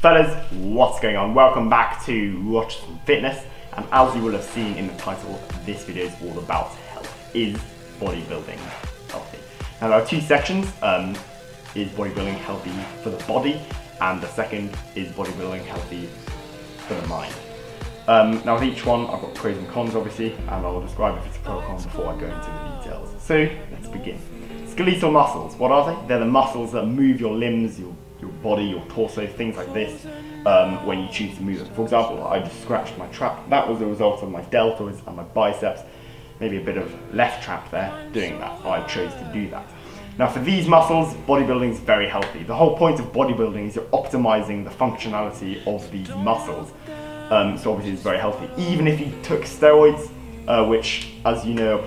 Fellas, what's going on? Welcome back to Rochester Fitness, and as you will have seen in the title, this video is all about health. Is bodybuilding healthy? Now there are two sections, is bodybuilding healthy for the body, and the second is bodybuilding healthy for the mind. Now with each one, I've got pros and cons obviously, and I'll describe if it's a pro or con before I go into the details. So let's begin. Skeletal muscles, what are they? They're the muscles that move your limbs, your body, your torso, things like this, when you choose to move them. For example, I just scratched my trap. That was a result of my deltoids and my biceps, maybe a bit of left trap there, doing that. I chose to do that. Now for these muscles, bodybuilding is very healthy. The whole point of bodybuilding is you're optimizing the functionality of these muscles. So obviously it's very healthy. Even if you took steroids, which, as you know,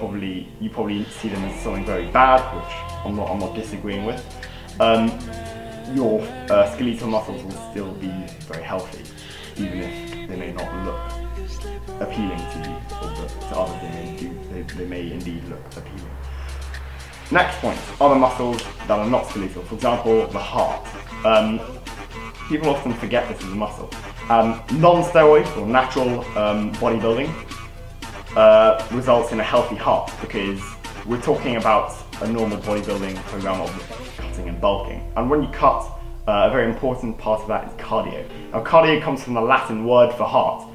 you probably see them as something very bad, which I'm not disagreeing with. Your skeletal muscles will still be very healthy, even if they may not look appealing to you, or to others they may indeed look appealing. Next point, other muscles that are not skeletal, for example, the heart. People often forget this is a muscle. Non-steroid or natural bodybuilding results in a healthy heart, because we're talking about a normal bodybuilding program of cutting and bulking. And when you cut, a very important part of that is cardio. Now cardio comes from the Latin word for heart.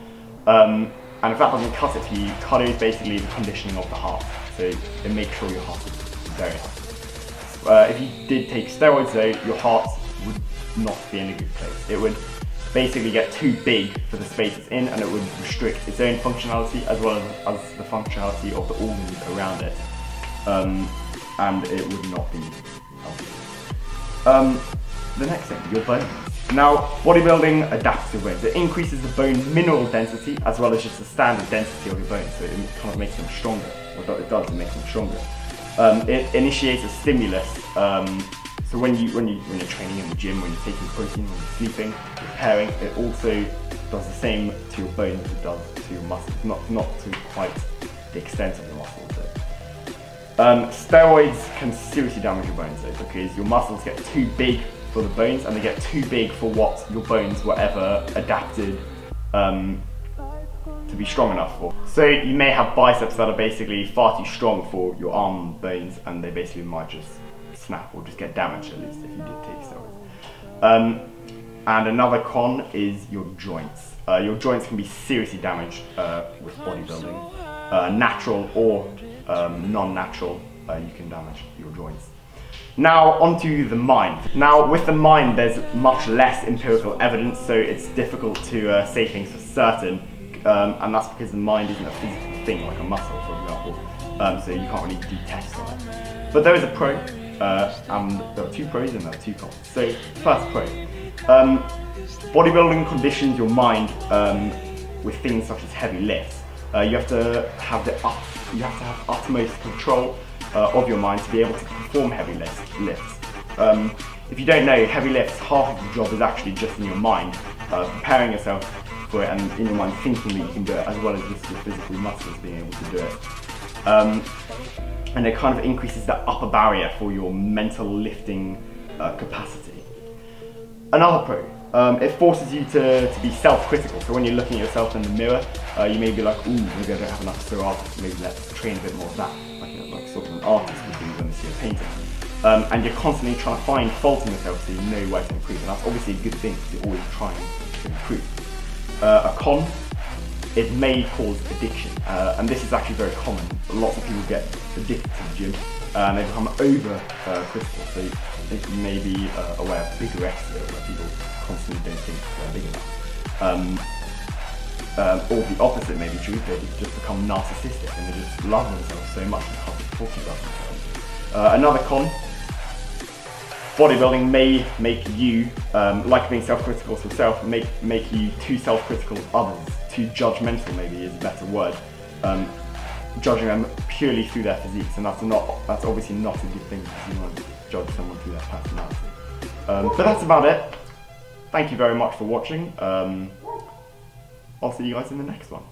And if that doesn't cut it for you, cardio is basically the conditioning of the heart. So it makes sure your heart is very healthy. If you did take steroids though, your heart would not be in a good place. It would basically get too big for the space it's in, and it would restrict its own functionality as well as the functionality of the organs around it. And it would not be healthy. The next thing, your bones. Now, bodybuilding adapts your bones. It increases the bone mineral density as well as just the standard density of your bones, so it kind of makes them stronger. What it does, it makes them stronger. It initiates a stimulus. So when you're training in the gym, when you're taking protein, when you're sleeping, preparing, it also does the same to your bones as it does to your muscles. Not to quite the extent of the muscles though. Steroids can seriously damage your bones though, because your muscles get too big for the bones, and they get too big for what your bones were ever adapted to be strong enough for. So you may have biceps that are basically far too strong for your arm bones, and they basically might just snap or just get damaged, at least if you did take steroids. And another con is your joints. Your joints can be seriously damaged with bodybuilding. Natural or non-natural, you can damage your joints. Now onto the mind. Now with the mind there's much less empirical evidence, so it's difficult to say things for certain, and that's because the mind isn't a physical thing like a muscle, for example, so you can't really do tests on it. But there is a pro, and there are two pros and there are two cons. So first pro, bodybuilding conditions your mind with things such as heavy lifts. You have to have utmost control of your mind to be able to perform heavy lifts. If you don't know, heavy lifts, half of the job is actually just in your mind, preparing yourself for it, and in your mind thinking that you can do it, as well as just your physical muscles being able to do it. And it kind of increases the upper barrier for your mental lifting capacity. Another pro, it forces you to be self-critical. So when you're looking at yourself in the mirror, you may be like, ooh, maybe I don't have enough psoriasis, maybe let's train a bit more of that, like sort of an artist would do when they see a painting. And you're constantly trying to find fault in yourself so you know where to improve, and that's obviously a good thing because you're always trying to improve. A con, it may cause addiction, and this is actually very common. Lots of people get addicted to the gym, and they become over-critical. So I think you may be aware of bigorexia, where people constantly don't think they're big enough. Or the opposite may be true, they just become narcissistic and they just love themselves so much they can't talk about themselves. Another con, bodybuilding may make you, like being self-critical to yourself, make you too self-critical of others, too judgmental maybe is a better word, judging them purely through their physiques, and that's obviously not a good thing because you want to judge someone through their personality. But that's about it. Thank you very much for watching. I'll see you guys in the next one.